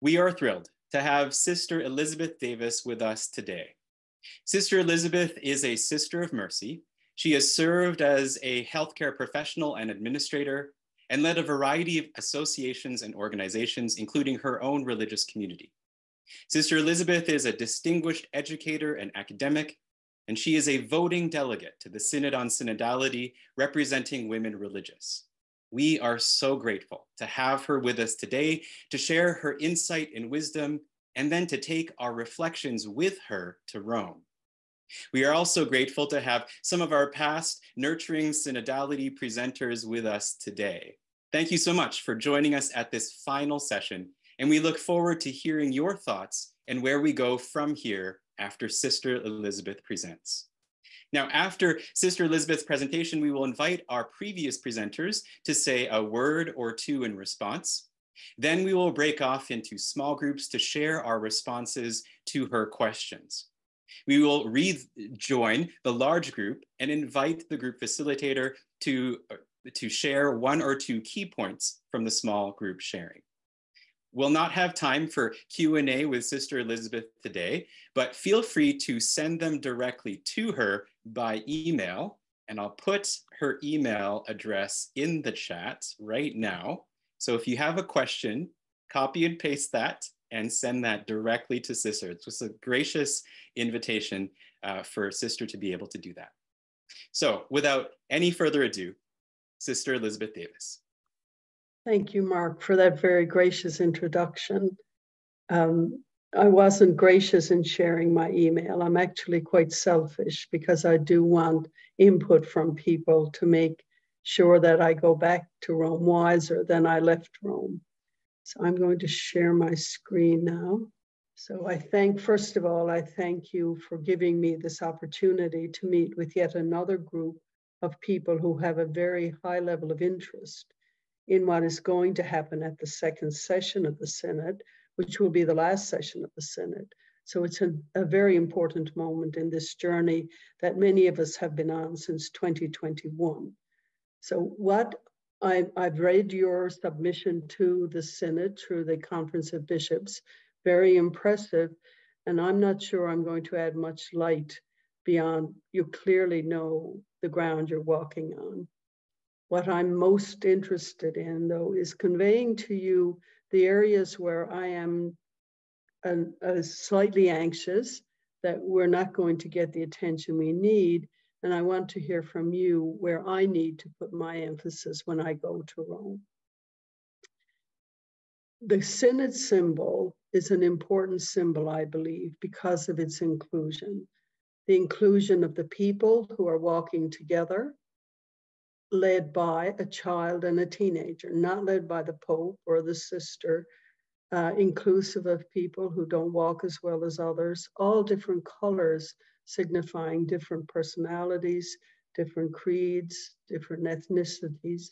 We are thrilled to have Sister Elizabeth Davis with us today. Sister Elizabeth is a Sister of Mercy. She has served as a healthcare professional and administrator and led a variety of associations and organizations, including her own religious community. Sister Elizabeth is a distinguished educator and academic, and she is a voting delegate to the Synod on Synodality representing women religious. We are so grateful to have her with us today to share her insight and wisdom, and then to take our reflections with her to Rome. We are also grateful to have some of our past Nurturing Synodality presenters with us today. Thank you so much for joining us at this final session, and we look forward to hearing your thoughts and where we go from here after Sister Elizabeth presents. Now, after Sister Elizabeth's presentation, we will invite our previous presenters to say a word or two in response. Then we will break off into small groups to share our responses to her questions. We will rejoin the large group and invite the group facilitator to share one or two key points from the small group sharing. We'll not have time for Q&A with Sister Elizabeth today, but feel free to send them directly to her by email, and I'll put her email address in the chat right now. So if you have a question, copy and paste that and send that directly to Sister. It's just a gracious invitation for Sister to be able to do that. So without any further ado, Sister Elizabeth Davis. Thank you, Mark, for that very gracious introduction. I wasn't gracious in sharing my email. I'm actually quite selfish because I do want input from people to make sure that I go back to Rome wiser than I left Rome. So I'm going to share my screen now. So first of all, I thank you for giving me this opportunity to meet with yet another group of people who have a very high level of interest in what is going to happen at the second session of the Synod, which will be the last session of the Synod. So it's a very important moment in this journey that many of us have been on since 2021. So I've read your submission to the Synod through the Conference of Bishops, very impressive, and I'm not sure I'm going to add much light beyond you clearly know the ground you're walking on. What I'm most interested in, though, is conveying to you the areas where I am slightly anxious that we're not going to get the attention we need. And I want to hear from you where I need to put my emphasis when I go to Rome. The Synod symbol is an important symbol, I believe, because of its inclusion. The inclusion of the people who are walking together, led by a child and a teenager, not led by the Pope or the sister, inclusive of people who don't walk as well as others, all different colors signifying different personalities, different creeds, different ethnicities.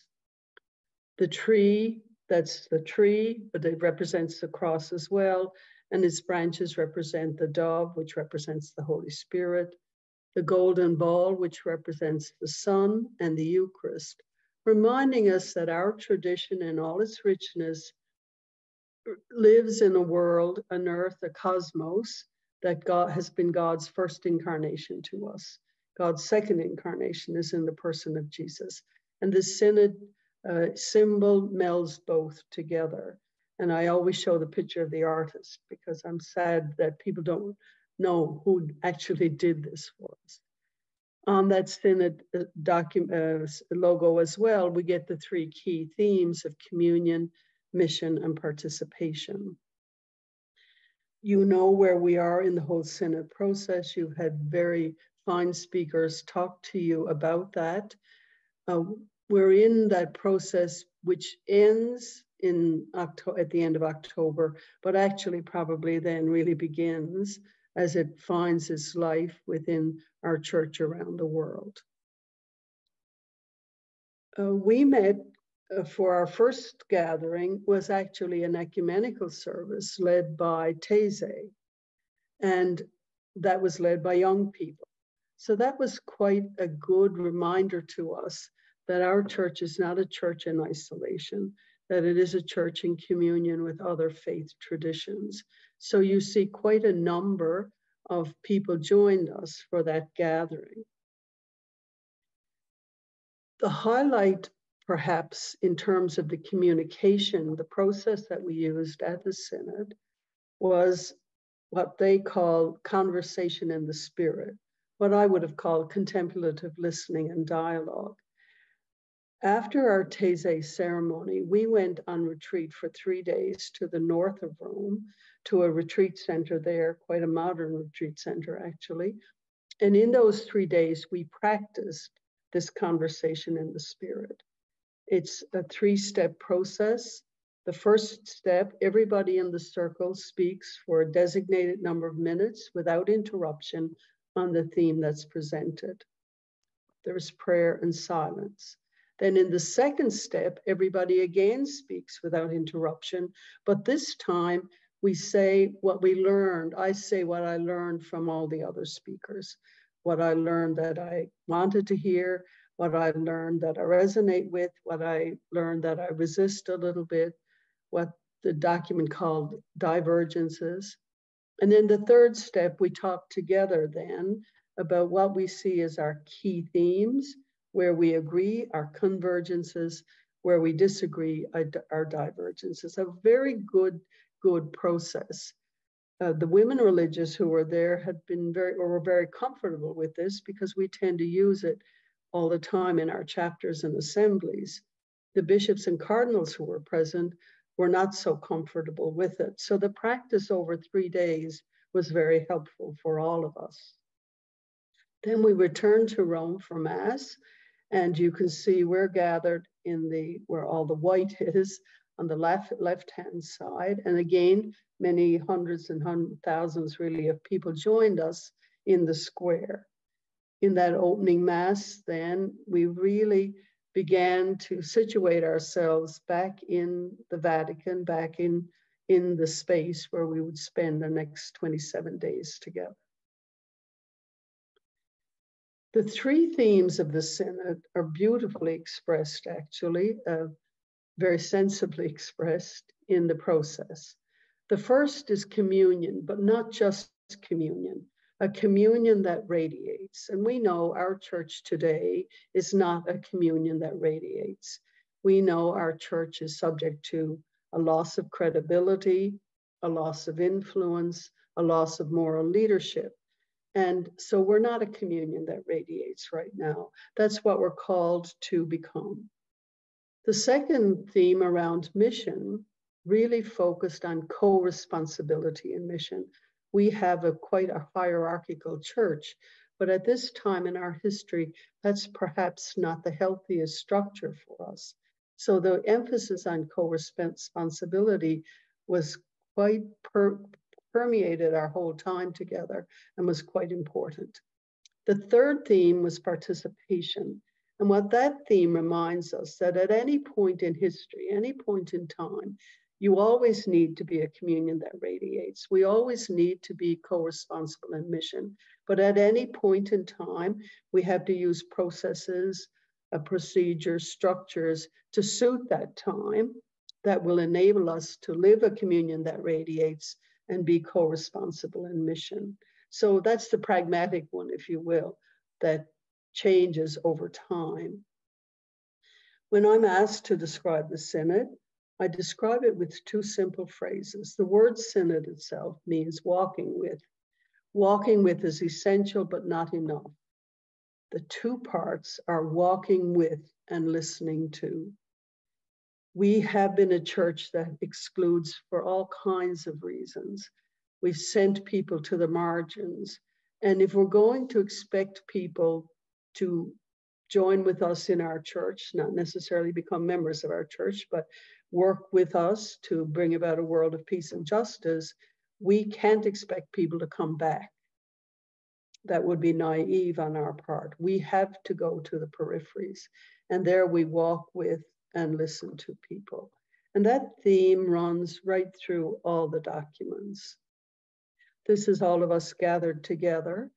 The tree, that's the tree, but it represents the cross as well, and its branches represent the dove, which represents the Holy Spirit, the golden ball, which represents the Son, and the Eucharist, reminding us that our tradition in all its richness lives in a world, an earth, a cosmos, that God has been God's first incarnation to us. God's second incarnation is in the person of Jesus. And the Synod symbol melds both together. And I always show the picture of the artist because I'm sad that people don't know who actually did this for us. On that Synod logo as well, we get the three key themes of communion, mission, and participation. You know where we are in the whole Synod process. You've had very fine speakers talk to you about that. We're in that process, which ends at the end of October, but actually probably then really begins as it finds its life within our church around the world. We met for our first gathering was actually an ecumenical service led by Taizé, and that was led by young people. So that was quite a good reminder to us that our church is not a church in isolation, that it is a church in communion with other faith traditions. So you see quite a number of people joined us for that gathering. The highlight, perhaps, in terms of the communication, the process that we used at the Synod was what they call conversation in the spirit, what I would have called contemplative listening and dialogue. After our Taizé ceremony, we went on retreat for 3 days to the north of Rome, to a retreat center there, quite a modern retreat center, actually. And in those 3 days, we practiced this conversation in the spirit. It's a 3-step process. The first step, everybody in the circle speaks for a designated number of minutes without interruption on the theme that's presented. There's prayer and silence. Then in the second step, everybody again speaks without interruption, but this time we say what we learned. I say what I learned from all the other speakers, what I learned that I wanted to hear, what I learned that I resonate with, what I learned that I resist a little bit, what the document called divergences. And in the third step, we talk together then about what we see as our key themes, where we agree, our convergences, where we disagree, our divergences. A very good process. The women religious who were there were very comfortable with this, because we tend to use it all the time in our chapters and assemblies. The bishops and cardinals who were present were not so comfortable with it. So the practice over 3 days was very helpful for all of us. Then we returned to Rome for Mass, and you can see we're gathered where all the white is, on the left-hand side. And again, many hundreds and thousands really of people joined us in the square. In that opening Mass, then we really began to situate ourselves back in the Vatican, back in the space where we would spend the next 27 days together. The 3 themes of the Synod are beautifully expressed, actually, very sensibly expressed in the process. The first is communion, but not just communion, a communion that radiates. And we know our church today is not a communion that radiates. We know our church is subject to a loss of credibility, a loss of influence, a loss of moral leadership. And so we're not a communion that radiates right now. That's what we're called to become. The second theme around mission really focused on co-responsibility in mission. We have quite a hierarchical church, but at this time in our history, that's perhaps not the healthiest structure for us. So the emphasis on co-responsibility was quite permeated our whole time together and was quite important. The third theme was participation. And what that theme reminds us that at any point in history, any point in time, you always need to be a communion that radiates. We always need to be co-responsible in mission. But at any point in time, we have to use processes, procedures, structures to suit that time that will enable us to live a communion that radiates and be co-responsible in mission. So that's the pragmatic one, if you will, that changes over time. When I'm asked to describe the Synod, I describe it with 2 simple phrases. The word Synod itself means walking with. Walking with is essential, but not enough. The 2 parts are walking with and listening to. We have been a church that excludes for all kinds of reasons. We've sent people to the margins. And if we're going to expect people to join with us in our church, not necessarily become members of our church, but work with us to bring about a world of peace and justice, we can't expect people to come back. That would be naive on our part. We have to go to the peripheries, and there we walk with and listen to people. And that theme runs right through all the documents. This is all of us gathered together.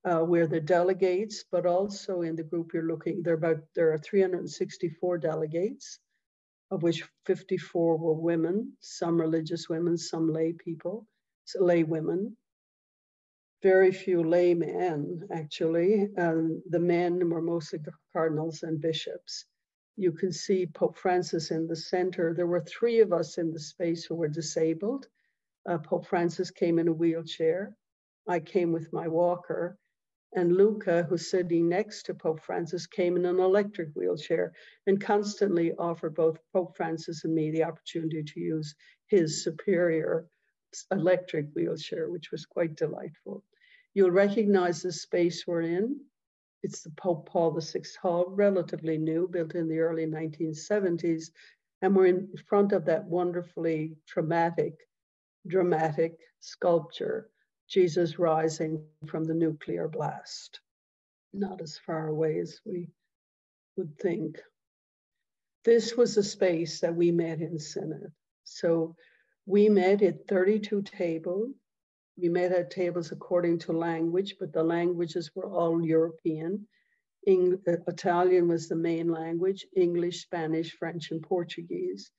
We're the delegates, but also in the group you're looking, there are 364 delegates. of which 54 were women, some religious women, some lay people, lay women. Very few lay men, actually. The men were mostly cardinals and bishops. You can see Pope Francis in the center. There were 3 of us in the space who were disabled. Pope Francis came in a wheelchair. I came with my walker. And Luca, who's sitting next to Pope Francis, came in an electric wheelchair and constantly offered both Pope Francis and me the opportunity to use his superior electric wheelchair, which was quite delightful. You'll recognize the space we're in. It's the Pope Paul VI Hall, relatively new, built in the early 1970s. And we're in front of that wonderfully dramatic sculpture, Jesus rising from the nuclear blast. Not as far away as we would think. This was a space that we met in Synod. So we met at 32 tables. We met at tables according to language, but the languages were all European. Italian was the main language, English, Spanish, French, and Portuguese.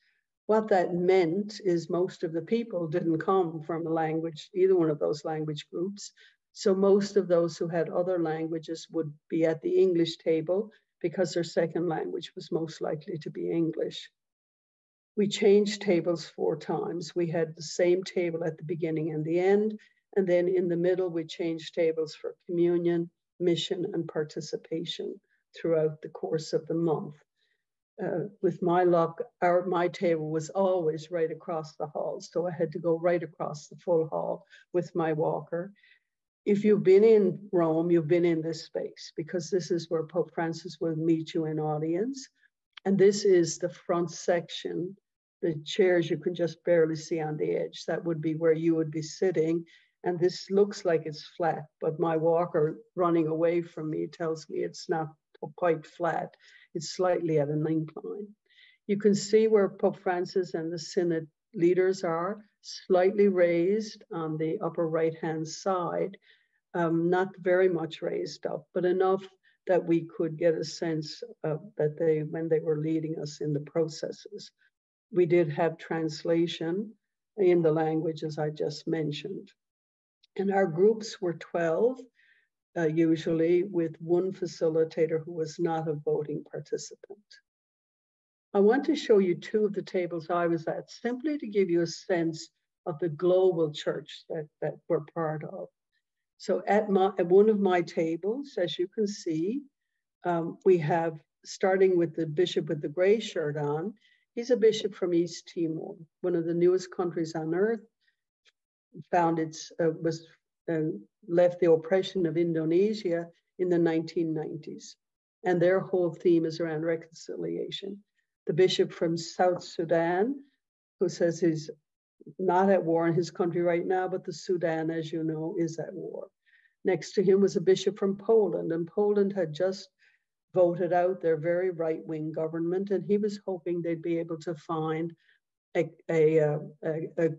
What that meant is most of the people didn't come from a language, either one of those language groups. So most of those who had other languages would be at the English table because their second language was most likely to be English. We changed tables 4 times. We had the same table at the beginning and the end, and then in the middle, we changed tables for communion, mission, and participation throughout the course of the month. With my luck, my table was always right across the hall, so I had to go right across the full hall with my walker. If you've been in Rome, you've been in this space, because this is where Pope Francis will meet you in audience. And this is the front section. The chairs you can just barely see on the edge. That would be where you would be sitting. And this looks like it's flat, but my walker running away from me tells me it's not quite flat. It's slightly at an incline. You can see where Pope Francis and the Synod leaders are, slightly raised on the upper right-hand side, not very much raised up, but enough that we could get a sense of that when they were leading us in the processes. We did have translation in the languages I just mentioned. And our groups were 12, usually, with one facilitator who was not a voting participant. I want to show you 2 of the tables I was at, simply to give you a sense of the global church that we're part of. So at one of my tables, as you can see, we have, starting with the bishop with the gray shirt on, he's a bishop from East Timor, one of the newest countries on earth, left the oppression of Indonesia in the 1990s. And their whole theme is around reconciliation. The bishop from South Sudan, who says he's not at war in his country right now, but the Sudan, as you know, is at war. Next to him was a bishop from Poland, and Poland had just voted out their very right-wing government, and he was hoping they'd be able to find a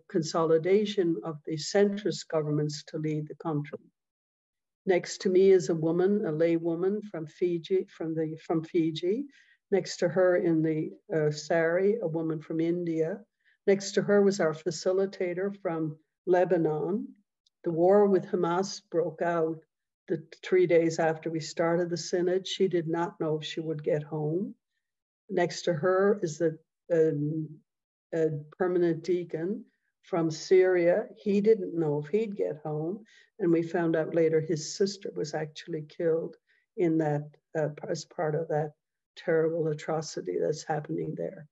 consolidation of the centrist governments to lead the country. Next to me is a woman, a lay woman from Fiji, from Fiji. Next to her in the sari, a woman from India. Next to her was our facilitator from Lebanon. The war with Hamas broke out the 3 days after we started the synod. She did not know if she would get home. Next to her is a permanent deacon from Syria. He didn't know if he'd get home. And we found out later his sister was actually killed in that, as part of that terrible atrocity that's happening there.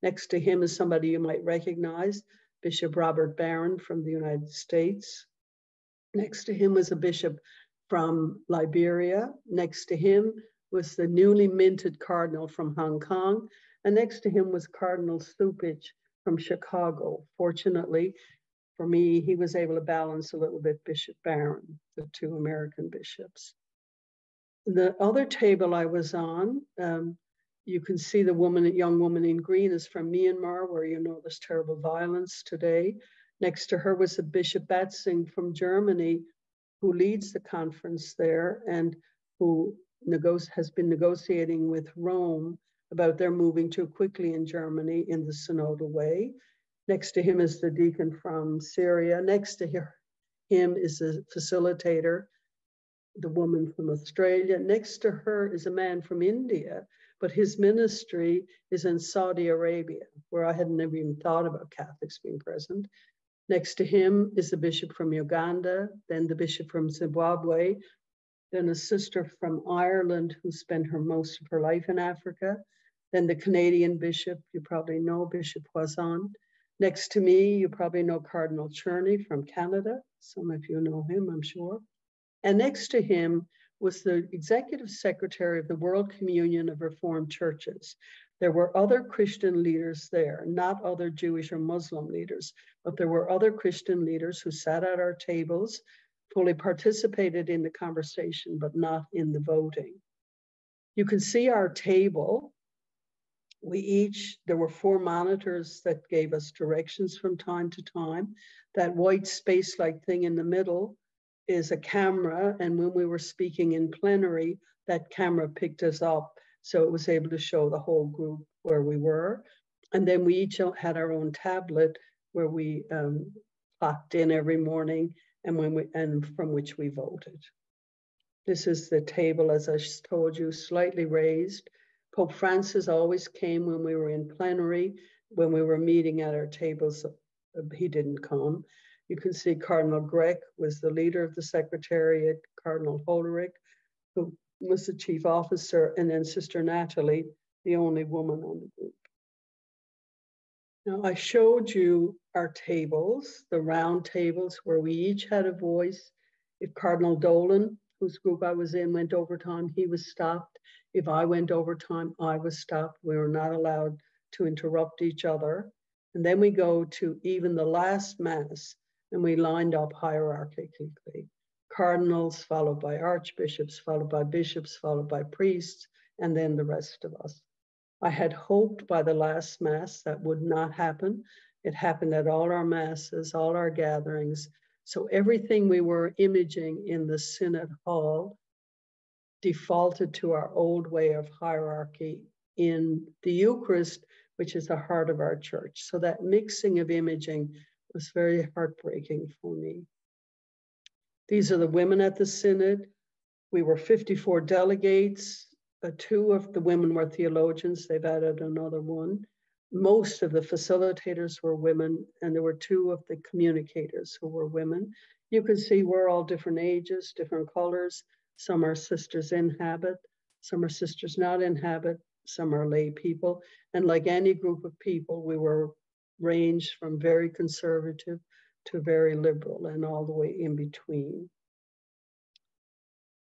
Next to him is somebody you might recognize, Bishop Robert Barron from the United States. Next to him was a bishop from Liberia. Next to him was the newly minted cardinal from Hong Kong. And next to him was Cardinal Stupich from Chicago. Fortunately for me, he was able to balance a little bit Bishop Barron, the 2 American bishops. The other table I was on, you can see the young woman in green is from Myanmar, where you know there's terrible violence today. Next to her was a Bishop Batzing from Germany, who leads the conference there and who has been negotiating with Rome about their moving too quickly in Germany in the synodal way. Next to him is the deacon from Syria. Next to him is the facilitator, the woman from Australia. Next to her is a man from India, but his ministry is in Saudi Arabia, where I had never even thought about Catholics being present. Next to him is the bishop from Uganda, then the bishop from Zimbabwe, then a sister from Ireland who spent most of her life in Africa, then the Canadian bishop, you probably know, Bishop Poisson. Next to me, you probably know Cardinal Cherney from Canada. Some of you know him, I'm sure. And next to him was the executive secretary of the World Communion of Reformed Churches. There were other Christian leaders there, not other Jewish or Muslim leaders, but there were other Christian leaders who sat at our tables, fully participated in the conversation, but not in the voting. You can see our table. There were 4 monitors that gave us directions from time to time. That white space-like thing in the middle is a camera, and when we were speaking in plenary, that camera picked us up, so it was able to show the whole group where we were. And then we each had our own tablet where we clocked in every morning and from which we voted. This is the table, as I told you, slightly raised. Pope Francis always came when we were in plenary. When we were meeting at our tables, he didn't come. You can see Cardinal Grech was the leader of the Secretariat, Cardinal Hollerich, who was the chief officer, and then Sister Natalie, the only woman on the group. Now, I showed you our tables, the round tables where we each had a voice. If Cardinal Dolan, whose group I was in, went overtime, he was stopped. If I went overtime, I was stopped. We were not allowed to interrupt each other. And then we go to even the last Mass, and we lined up hierarchically. Cardinals, followed by archbishops, followed by bishops, followed by priests, and then the rest of us. I had hoped by the last Mass that would not happen. It happened at all our Masses, all our gatherings. So everything we were imaging in the Synod Hall defaulted to our old way of hierarchy in the Eucharist, which is the heart of our church. So that mixing of imaging was very heartbreaking for me. These are the women at the Synod. We were 54 delegates. 2 of the women were theologians. They've added another one. Most of the facilitators were women, and there were 2 of the communicators who were women. You can see we're all different ages, different colors. Some are sisters in habit, some are sisters not in habit, some are lay people. And like any group of people, we were ranged from very conservative to very liberal and all the way in between.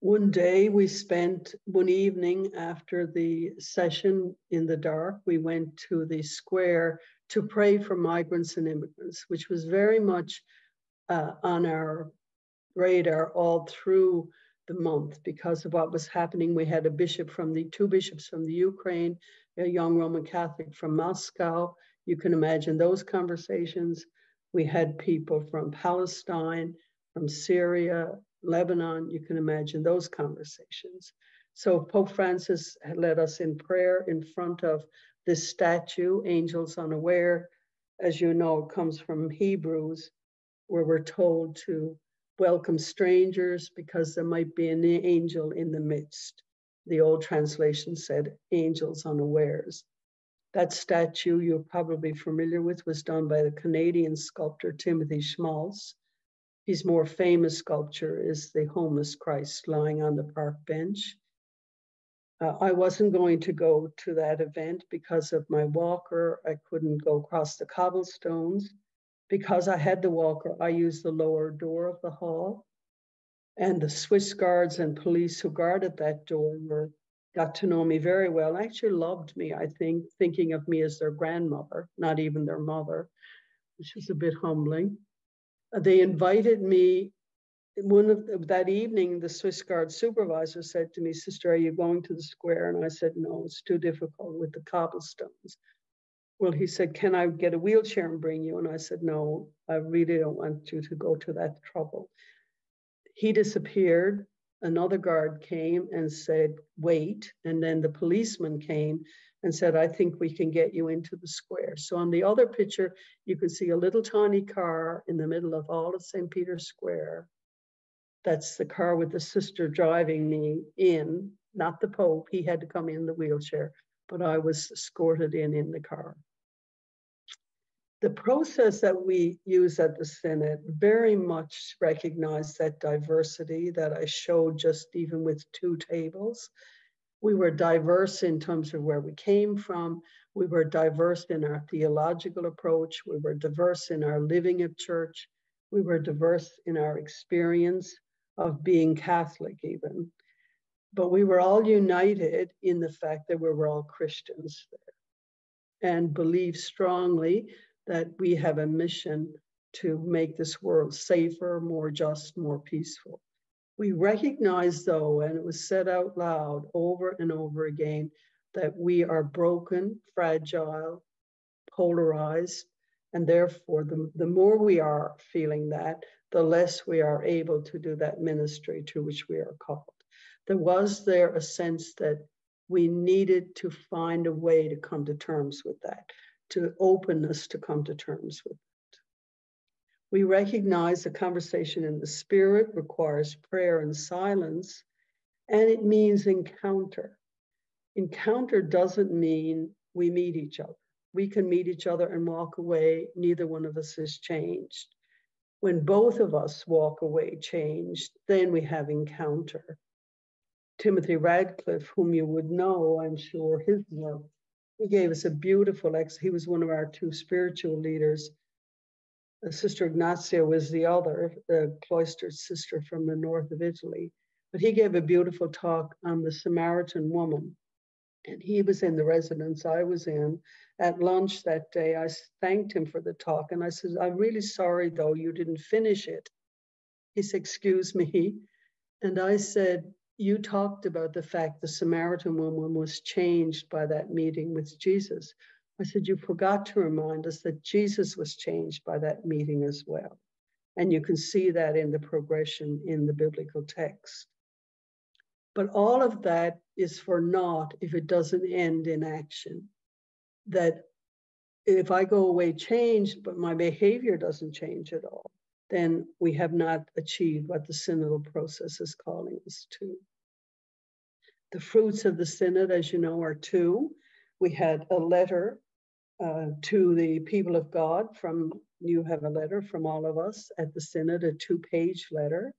One day we spent one evening after the session in the dark, we went to the square to pray for migrants and immigrants, which was very much on our radar all through the month because of what was happening. We had 2 bishops from the Ukraine, a young Roman Catholic from Moscow. You can imagine those conversations. We had people from Palestine, from Syria, Lebanon. You can imagine those conversations. So Pope Francis had led us in prayer in front of this statue, Angels Unaware. As you know, it comes from Hebrews, where we're told to welcome strangers because there might be an angel in the midst. The old translation said, angels unawares. That statue you're probably familiar with was done by the Canadian sculptor Timothy Schmalz. His more famous sculpture is the homeless Christ lying on the park bench. I wasn't going to go to that event because of my walker. I couldn't go across the cobblestones. Because I had the walker, I used the lower door of the hall. And the Swiss guards and police who guarded that door got to know me very well, actually loved me, I think, thinking of me as their grandmother, not even their mother, which was a bit humbling. They invited me. That evening, the Swiss Guard supervisor said to me, "Sister, are you going to the square?" And I said, "No, it's too difficult with the cobblestones." Well, he said, "Can I get a wheelchair and bring you?" And I said, "No, I really don't want you to go to that trouble." He disappeared. another guard came and said, wait. And then the policeman came and said, I think we can get you into the square. So on the other picture, you can see a little tiny car in the middle of all of St. Peter's Square. That's the car with the sister driving me in, not the Pope. He had to come in the wheelchair, but I was escorted in the car. The process that we use at the Synod very much recognized that diversity that I showed just even with 2 tables. We were diverse in terms of where we came from. We were diverse in our theological approach. We were diverse in our living of church. We were diverse in our experience of being Catholic even. But we were all united in the fact that we were all Christians there and believed strongly that we have a mission to make this world safer, more just, more peaceful. We recognize, though, and it was said out loud over and over again, that we are broken, fragile, polarized, and therefore the more we are feeling that, the less we are able to do that ministry to which we are called. Was there a sense that we needed to find a way to come to terms with that, to openness to come to terms with it. We recognize the conversation in the Spirit requires prayer and silence, and it means encounter. Encounter doesn't mean we meet each other. We can meet each other and walk away. Neither one of us is changed. When both of us walk away changed, then we have encounter. Timothy Radcliffe, whom you would know, I'm sure, his work, he gave us a beautiful, he was one of our 2 spiritual leaders. Sister Ignazia was the other, the cloistered sister from the north of Italy. But he gave a beautiful talk on the Samaritan woman. And he was in the residence I was in. At lunch that day, I thanked him for the talk. And I said, I'm really sorry, though, you didn't finish it. He said, excuse me. And I said, you talked about the fact the Samaritan woman was changed by that meeting with Jesus. I said, you forgot to remind us that Jesus was changed by that meeting as well. And you can see that in the progression in the biblical text. But all of that is for naught if it doesn't end in action. That if I go away changed, but my behavior doesn't change at all, then we have not achieved what the synodal process is calling us to. The fruits of the synod, as you know, are 2. We had a letter to the people of God you have a letter from all of us at the synod, a 2-page letter.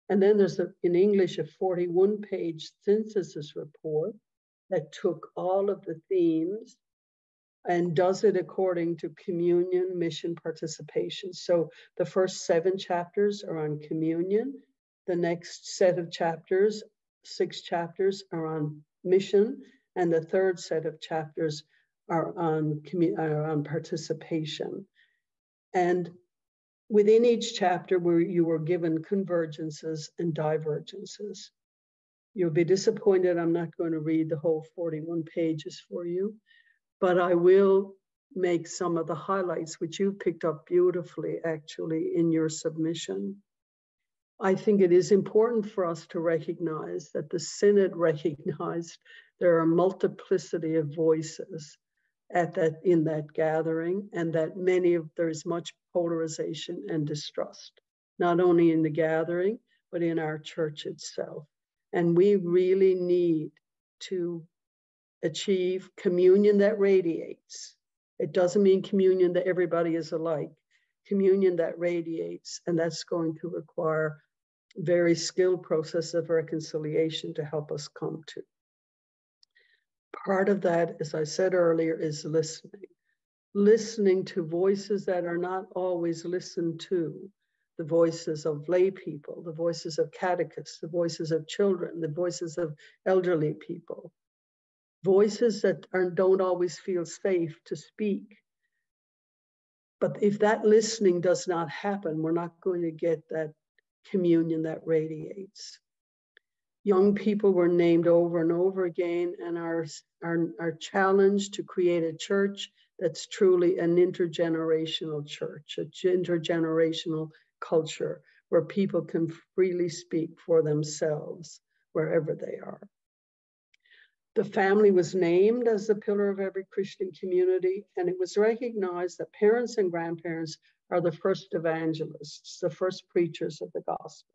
And then there's, in English, a 41-page synthesis report that took all of the themes and does it according to communion, mission, participation. So the first 7 chapters are on communion. The next set of chapters, 6 chapters, are on mission. And the third set of chapters are on participation. And within each chapter, you were given convergences and divergences. You'll be disappointed I'm not going to read the whole 41 pages for you, but I will make some of the highlights, which you picked up beautifully, actually, in your submission. I think it is important for us to recognize that the Synod recognized there are a multiplicity of voices in that gathering, and that there is much polarization and distrust, not only in the gathering, but in our church itself. And we really need to achieve communion that radiates. It doesn't mean communion that everybody is alike, communion that radiates, and that's going to require very skilled process of reconciliation to help us come to. Part of that, as I said earlier, is listening to voices that are not always listened to, the voices of lay people, the voices of catechists, the voices of children, the voices of elderly people, voices that don't always feel safe to speak. But if that listening does not happen, we're not going to get that communion that radiates. Young people were named over and over again, and our challenge to create a church that's truly an intergenerational church, an intergenerational culture where people can freely speak for themselves wherever they are. The family was named as the pillar of every Christian community, and it was recognized that parents and grandparents are the first evangelists, the first preachers of the gospel.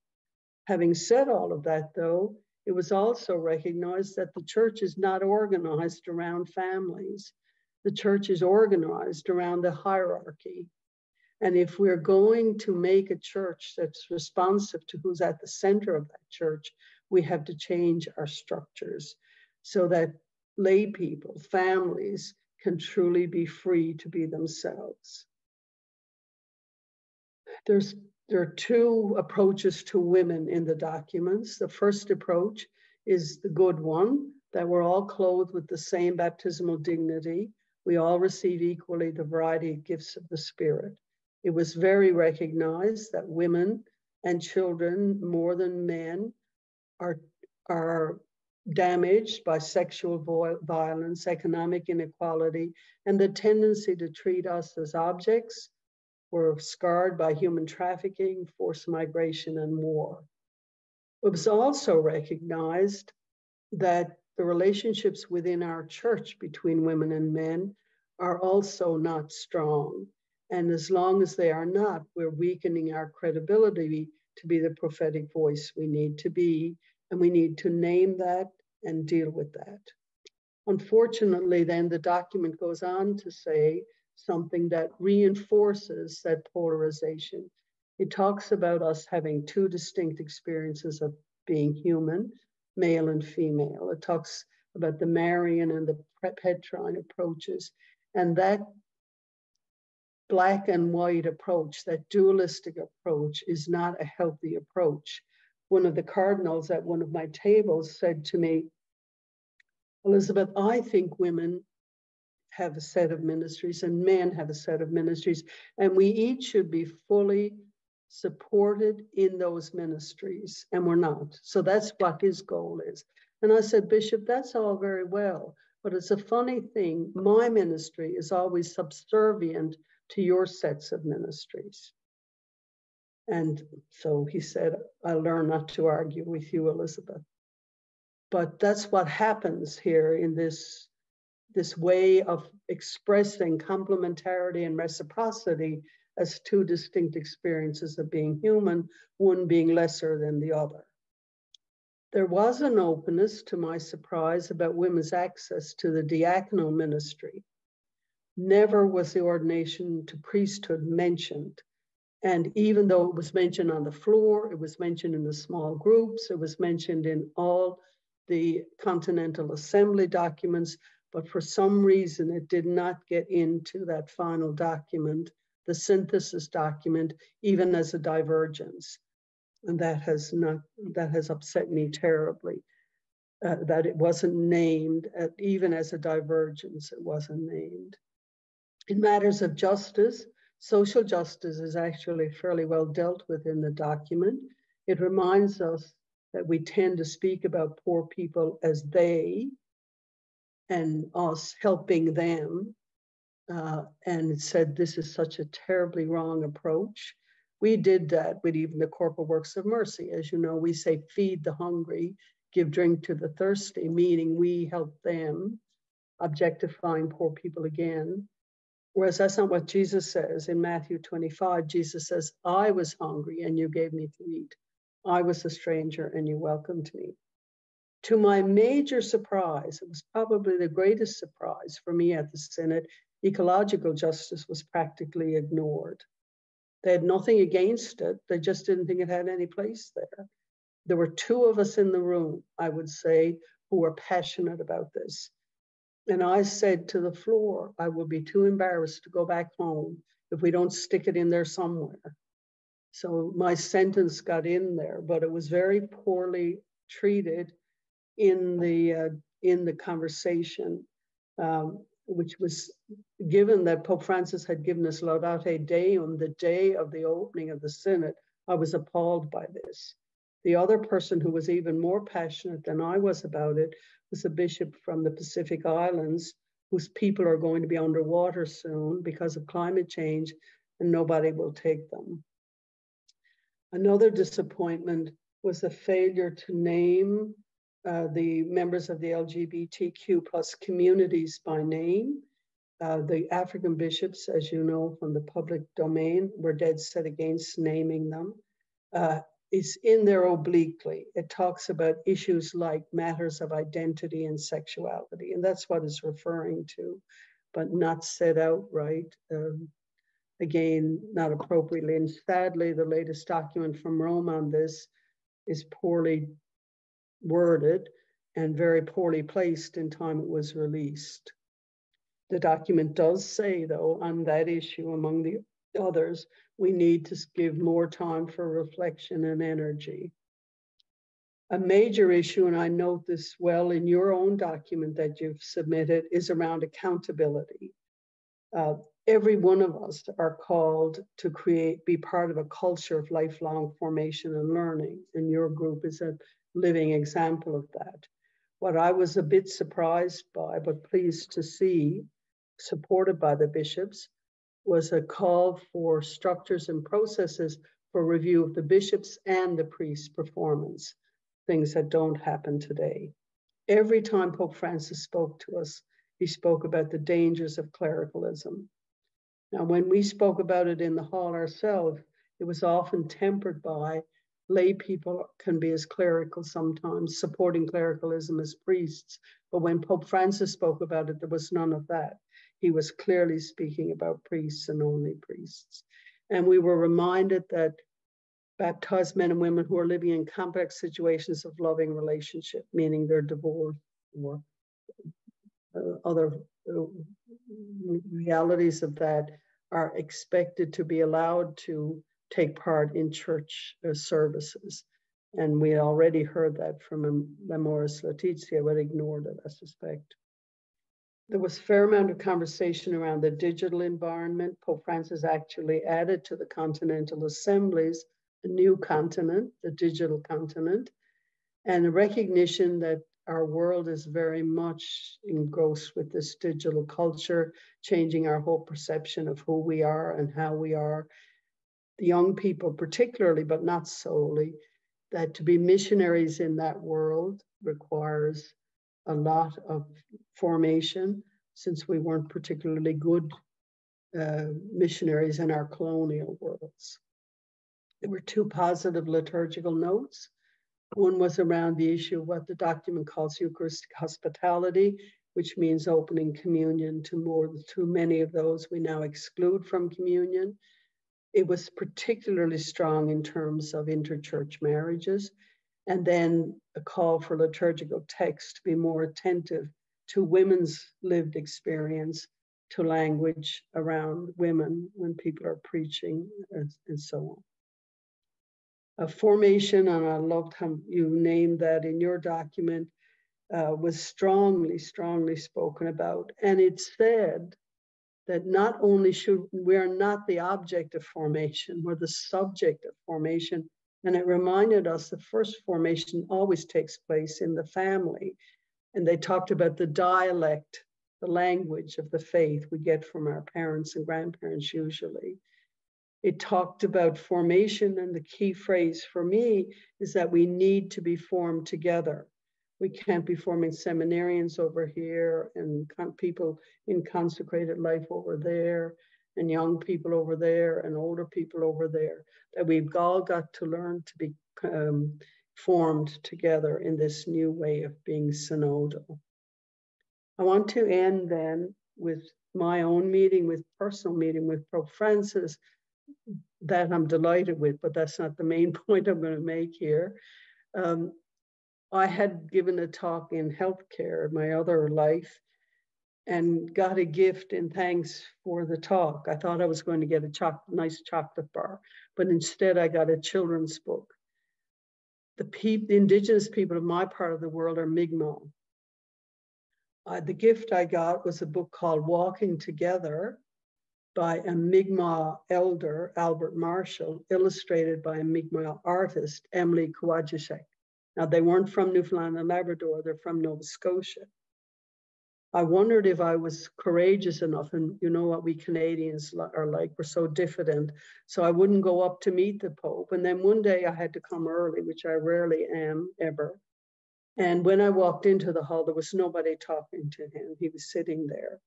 Having said all of that, though, it was also recognized that the church is not organized around families. The church is organized around the hierarchy. And if we're going to make a church that's responsive to who's at the center of that church, we have to change our structures so that lay people, families, can truly be free to be themselves. There are two approaches to women in the documents. The first approach is the good one, that we're all clothed with the same baptismal dignity. We all receive equally the variety of gifts of the Spirit. It was very recognized that women and children, more than men, are damaged by sexual violence, economic inequality, and the tendency to treat us as objects. Were scarred by human trafficking, forced migration, and war. It was also recognized that the relationships within our church between women and men are also not strong. And as long as they are not, we're weakening our credibility to be the prophetic voice we need to be, and we need to name that and deal with that. Unfortunately, then the document goes on to say something that reinforces that polarization. It talks about us having two distinct experiences of being human, male and female. It talks about the Marian and the Petrine approaches. And that black and white approach, that dualistic approach, is not a healthy approach. One of the cardinals at one of my tables said to me, Elizabeth, I think women have a set of ministries and men have a set of ministries, and we each should be fully supported in those ministries, and we're not. So that's what his goal is. And I said, Bishop, that's all very well, but it's a funny thing. My ministry is always subservient to your sets of ministries. And so he said, I learn not to argue with you, Elizabeth. But that's what happens here in this way of expressing complementarity and reciprocity as two distinct experiences of being human, one being lesser than the other. There was an openness, to my surprise, about women's access to the diaconal ministry. Never was the ordination to priesthood mentioned. And even though it was mentioned on the floor, it was mentioned in the small groups, it was mentioned in all the Continental Assembly documents, but for some reason it did not get into that final document, the synthesis document, even as a divergence. And that has upset me terribly, that it wasn't named, even as a divergence, it wasn't named. In matters of justice, social justice is actually fairly well dealt with in the document. It reminds us that we tend to speak about poor people as they, and us helping them. And it said, this is such a terribly wrong approach. We did that with even the Corporal Works of Mercy. As you know, we say, feed the hungry, give drink to the thirsty, meaning we help them, objectifying poor people again. Whereas that's not what Jesus says. In Matthew 25, Jesus says, I was hungry and you gave me to eat. I was a stranger and you welcomed me. To my major surprise, it was probably the greatest surprise for me at the Synod, ecological justice was practically ignored. They had nothing against it. They just didn't think it had any place there. There were two of us in the room, I would say, who were passionate about this. And I said to the floor, I will be too embarrassed to go back home if we don't stick it in there somewhere. So my sentence got in there, but it was very poorly treated in the conversation, which was given that Pope Francis had given us Laudate Deum the day of the opening of the Synod. I was appalled by this. The other person who was even more passionate than I was about it was a bishop from the Pacific Islands, whose people are going to be underwater soon because of climate change, and nobody will take them. Another disappointment was the failure to name the members of the LGBTQ plus communities by name. The African bishops, as you know from the public domain, were dead set against naming them. It's in there obliquely. It talks about issues like matters of identity and sexuality, and that's what it's referring to, but not set outright. Again, not appropriately. And sadly, the latest document from Rome on this is poorly worded and very poorly placed in time it was released. The document does say, though, on that issue, among the others, we need to give more time for reflection and energy. A major issue, and I note this well in your own document that you've submitted, is around accountability. Every one of us are called to be part of a culture of lifelong formation and learning, and your group is a living example of that. What I was a bit surprised by, but pleased to see, supported by the bishops, was a call for structures and processes for review of the bishops and the priests' performance, things that don't happen today. Every time Pope Francis spoke to us, he spoke about the dangers of clericalism. Now, when we spoke about it in the hall ourselves, it was often tempered by lay people can be as clerical sometimes, supporting clericalism as priests. But when Pope Francis spoke about it, there was none of that. He was clearly speaking about priests and only priests. And we were reminded that baptized men and women who are living in complex situations of loving relationship, meaning they're divorced or other realities of that, are expected to be allowed to take part in church services. And we already heard that from Amoris Laetitia, but ignored it, I suspect. There was a fair amount of conversation around the digital environment. Pope Francis actually added to the continental assemblies a new continent, the digital continent, and a recognition that our world is very much engrossed with this digital culture, changing our whole perception of who we are and how we are. The young people particularly, but not solely, that to be missionaries in that world requires a lot of formation, since we weren't particularly good missionaries in our colonial worlds. There were two positive liturgical notes. One was around the issue of what the document calls Eucharistic hospitality, which means opening communion to too many of those we now exclude from communion. It was particularly strong in terms of interchurch marriages, and then a call for liturgical text to be more attentive to women's lived experience, to language around women when people are preaching, and so on. A formation, and I loved how you named that in your document, was strongly, strongly spoken about. And it said that not only we are not the object of formation, we're the subject of formation. And it reminded us the first formation always takes place in the family. And they talked about the dialect, the language of the faith we get from our parents and grandparents usually. It talked about formation, and the key phrase for me is that we need to be formed together. We can't be forming seminarians over here and people in consecrated life over there, and young people over there, and older people over there, that we've all got to learn to be formed together in this new way of being synodal. I want to end then with my own personal meeting with Pope Francis, that I'm delighted with, but that's not the main point I'm going to make here. I had given a talk in healthcare, my other life, and got a gift in thanks for the talk. I thought I was going to get a nice chocolate bar, but instead I got a children's book. The indigenous people of my part of the world are Mi'kmaq. The gift I got was a book called Walking Together by a Mi'kmaq elder, Albert Marshall, illustrated by a Mi'kmaq artist, Emily Kouajishek. Now, they weren't from Newfoundland and Labrador, they're from Nova Scotia. I wondered if I was courageous enough, and you know what we Canadians are like, we're so diffident. So I wouldn't go up to meet the Pope. And then one day I had to come early, which I rarely am ever. And when I walked into the hall, there was nobody talking to him. He was sitting there.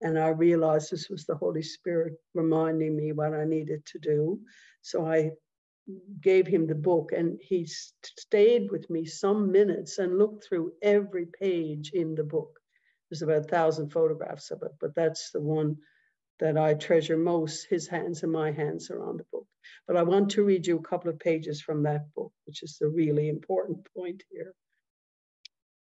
And I realized this was the Holy Spirit reminding me what I needed to do. So I gave him the book, and he stayed with me some minutes and looked through every page in the book. There's about 1,000 photographs of it, but that's the one that I treasure most. His hands and my hands are on the book. But I want to read you a couple of pages from that book, which is the really important point here.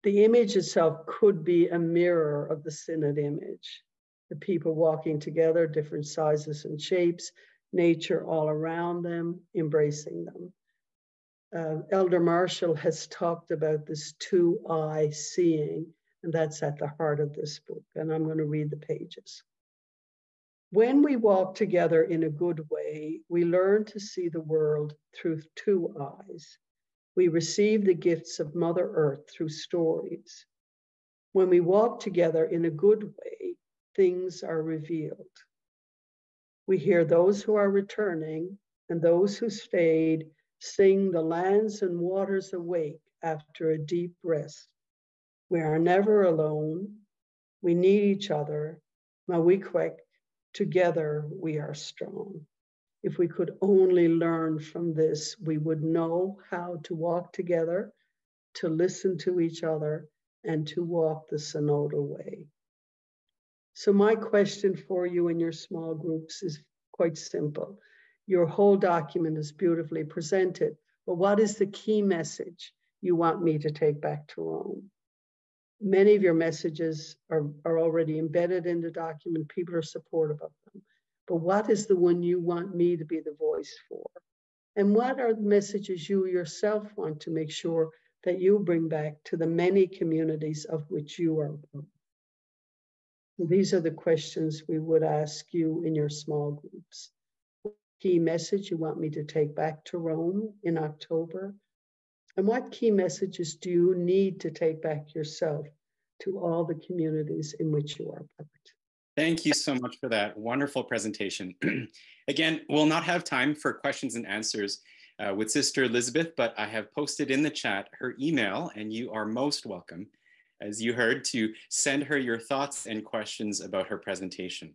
The image itself could be a mirror of the Synod image. The people walking together, different sizes and shapes, nature all around them, embracing them. Elder Marshall has talked about this two-eye seeing, and that's at the heart of this book. And I'm going to read the pages. When we walk together in a good way, we learn to see the world through two eyes. We receive the gifts of Mother Earth through stories. When we walk together in a good way, things are revealed. We hear those who are returning and those who stayed sing the lands and waters awake after a deep rest. We are never alone. We need each other. Mawikwek, together we are strong. If we could only learn from this, we would know how to walk together, to listen to each other, and to walk the synodal way. So my question for you in your small groups is quite simple. Your whole document is beautifully presented, but what is the key message you want me to take back to Rome? Many of your messages are already embedded in the document. People are supportive of them. But what is the one you want me to be the voice for? And what are the messages you yourself want to make sure that you bring back to the many communities of which you are part? These are the questions we would ask you in your small groups. Key message you want me to take back to Rome in October? And what key messages do you need to take back yourself to all the communities in which you are part? Thank you so much for that wonderful presentation. Again, we'll not have time for questions and answers with Sister Elizabeth, but I have posted in the chat her email, and you are most welcome, as you heard, to send her your thoughts and questions about her presentation.